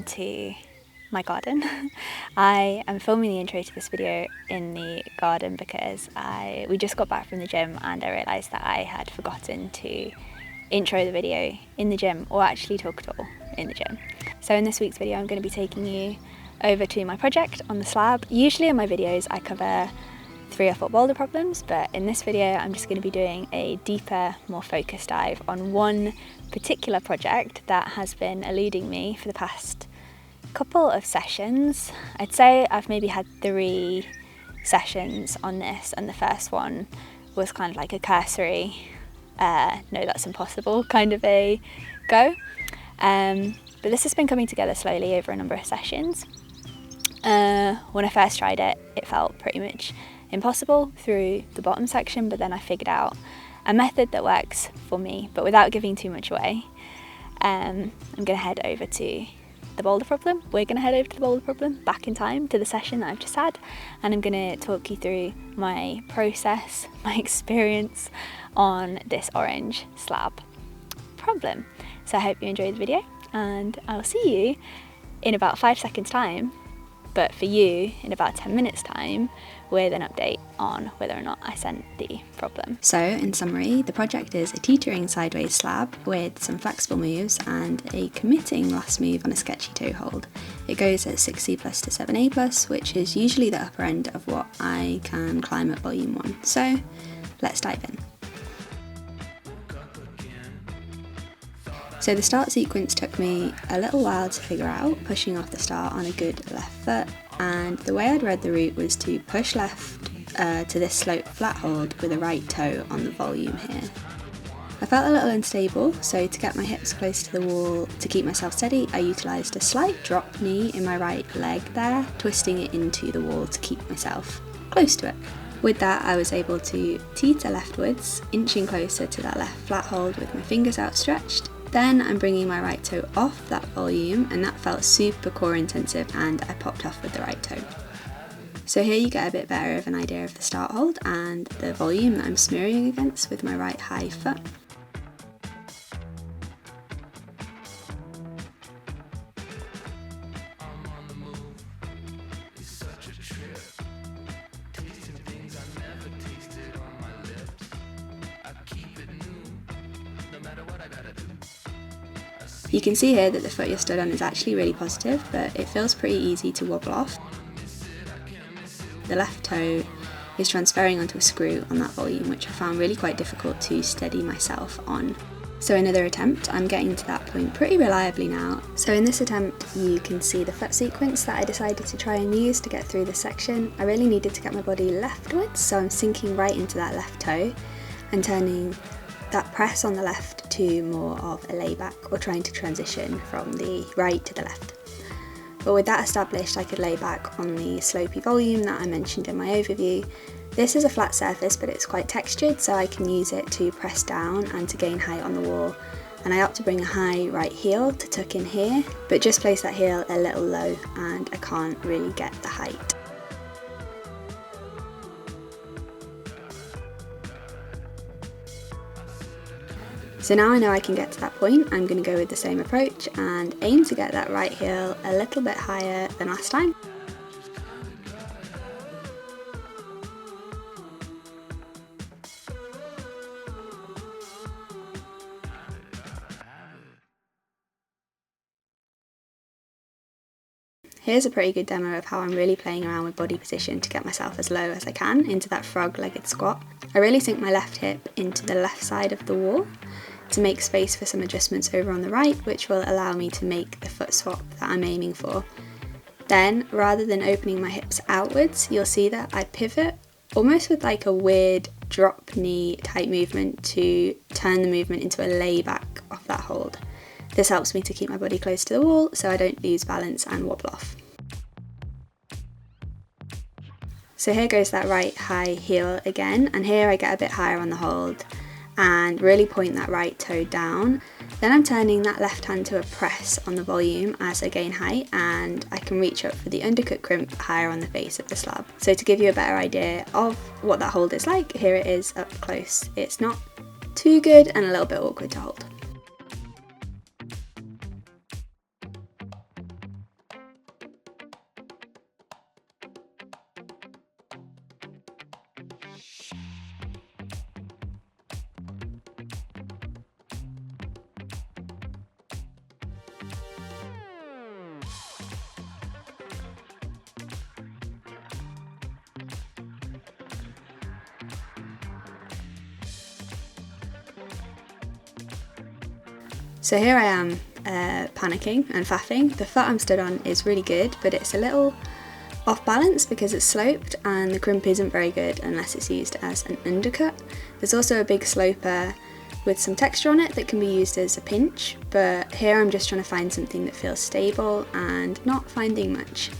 to my garden. I am filming the intro to this video in the garden because we just got back from the gym and I realised that I had forgotten to intro the video in the gym, or actually talk at all in the gym. So in this week's video I'm going to be taking you over to my project on the slab. Usually in my videos I cover 3 or 4 boulder problems, but in this video I'm just going to be doing a deeper, more focused dive on one particular project that has been eluding me for the past couple of sessions. I'd say I've maybe had 3 sessions on this, and the first one was kind of like a cursory, no that's impossible kind of a go. But this has been coming together slowly over a number of sessions. When I first tried it, it felt pretty much impossible through the bottom section, but then I figured out a method that works for me, but without giving too much away. I'm going to head over to the boulder problem. We're going to head over to the boulder problem back in time to the session that I've just had, and I'm going to talk you through my process, my experience on this orange slab problem. So I hope you enjoyed the video, and I'll see you in about 5 seconds time, but for you in about 10 minutes time, with an update on whether or not I sent the problem. So in summary, the project is a teetering sideways slab with some flexible moves and a committing last move on a sketchy toe hold. It goes at 6C plus to 7A plus, which is usually the upper end of what I can climb at volume 1. So let's dive in. So the start sequence took me a little while to figure out, pushing off the start on a good left foot, and the way I'd read the route was to push left to this slope flat hold with a right toe on the volume here. I felt a little unstable, so to get my hips close to the wall to keep myself steady, I utilised a slight drop knee in my right leg there, twisting it into the wall to keep myself close to it. With that, I was able to teeter leftwards, inching closer to that left flat hold with my fingers outstretched. Then I'm bringing my right toe off that volume, and that felt super core intensive, and I popped off with the right toe. So here you get a bit better of an idea of the start hold and the volume that I'm smearing against with my right high foot. You can see here that the foot you're stood on is actually really positive, but it feels pretty easy to wobble off. The left toe is transferring onto a screw on that volume, which I found really quite difficult to steady myself on. So another attempt, I'm getting to that point pretty reliably now. So in this attempt you can see the foot sequence that I decided to try and use to get through this section. I really needed to get my body leftwards, so I'm sinking right into that left toe and turning that press on the left to more of a layback, or trying to transition from the right to the left. But with that established, I could lay back on the slopey volume that I mentioned in my overview. This is a flat surface, but it's quite textured, so I can use it to press down and to gain height on the wall. And I opt to bring a high right heel to tuck in here, but just place that heel a little low and I can't really get the height. So now I know I can get to that point, I'm going to go with the same approach and aim to get that right heel a little bit higher than last time. Here's a pretty good demo of how I'm really playing around with body position to get myself as low as I can into that frog-legged squat. I really sink my left hip into the left side of the wall to make space for some adjustments over on the right, which will allow me to make the foot swap that I'm aiming for. Then, rather than opening my hips outwards, you'll see that I pivot almost with like a weird drop knee type movement to turn the movement into a layback off that hold. This helps me to keep my body close to the wall so I don't lose balance and wobble off. So here goes that right high heel again, and here I get a bit higher on the hold and really point that right toe down. Then I'm turning that left hand to a press on the volume as I gain height, and I can reach up for the undercut crimp higher on the face of the slab. So to give you a better idea of what that hold is like, here it is up close. It's not too good and a little bit awkward to hold. So here I am panicking and faffing. The foot I'm stood on is really good, but it's a little off balance because it's sloped, and the crimp isn't very good unless it's used as an undercut. There's also a big sloper with some texture on it that can be used as a pinch, but here I'm just trying to find something that feels stable and not finding much.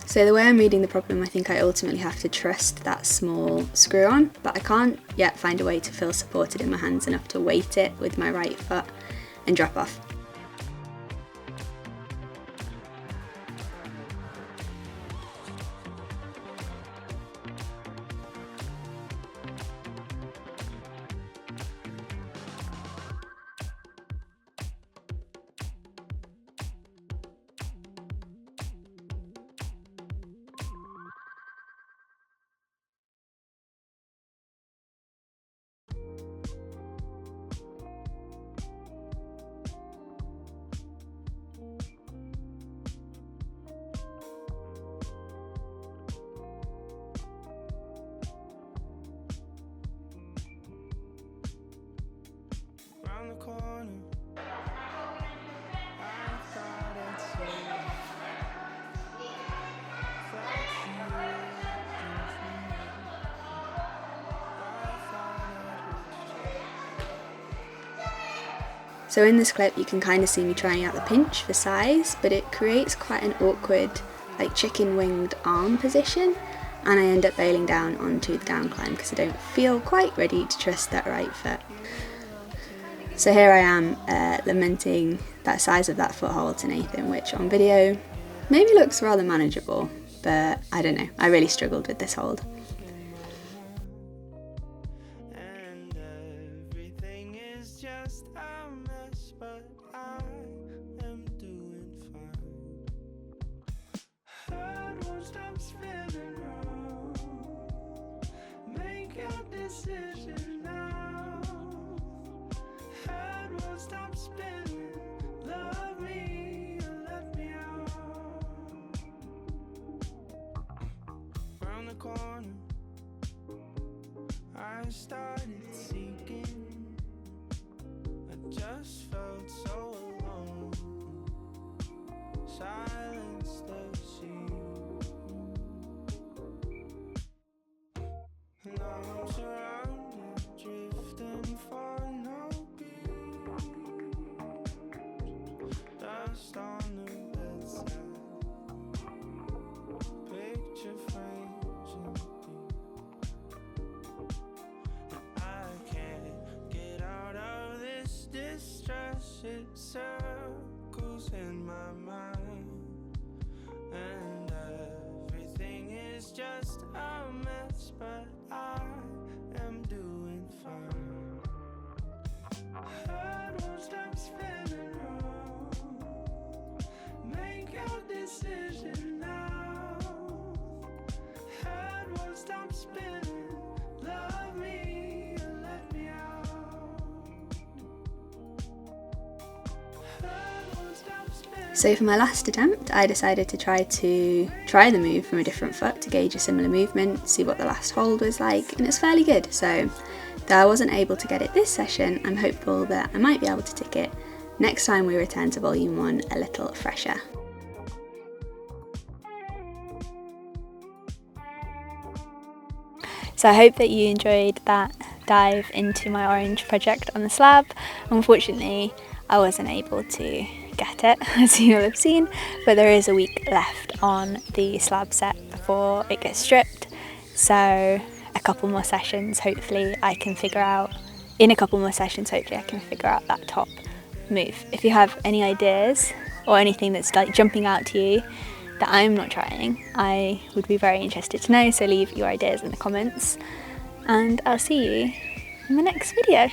So the way I'm reading the problem, I think I ultimately have to trust that small screw on, but I can't yet find a way to feel supported in my hands enough to weight it with my right foot and drop off. So in this clip you can kind of see me trying out the pinch for size, but it creates quite an awkward, like chicken winged arm position, and I end up bailing down onto the down climb because I don't feel quite ready to trust that right foot. So here I am lamenting that size of that foothold to Nathan, which on video maybe looks rather manageable, but I don't know, I really struggled with this hold. I started seeking, I just felt so alone, silence the sea, and I'm surrounded, drifting for no beat, dust on the bedside, picture frames and it circles in my mind, and everything is just a mess, but I am doing fine. Head won't stop spinning round, make your decision now. Head won't stop spinning, love me or let me out. So for my last attempt, I decided to try the move from a different foot to gauge a similar movement, see what the last hold was like, and it's fairly good. So though I wasn't able to get it this session, I'm hopeful that I might be able to tick it next time we return to volume 1 a little fresher. So I hope that you enjoyed that dive into my orange project on the slab. Unfortunately, I wasn't able to get it, as you'll have seen, but there is a week left on the slab set before it gets stripped, so a couple more sessions, hopefully I can figure out that top move. If you have any ideas or anything that's like jumping out to you that I'm not trying, I would be very interested to know, so leave your ideas in the comments, and I'll see you in the next video.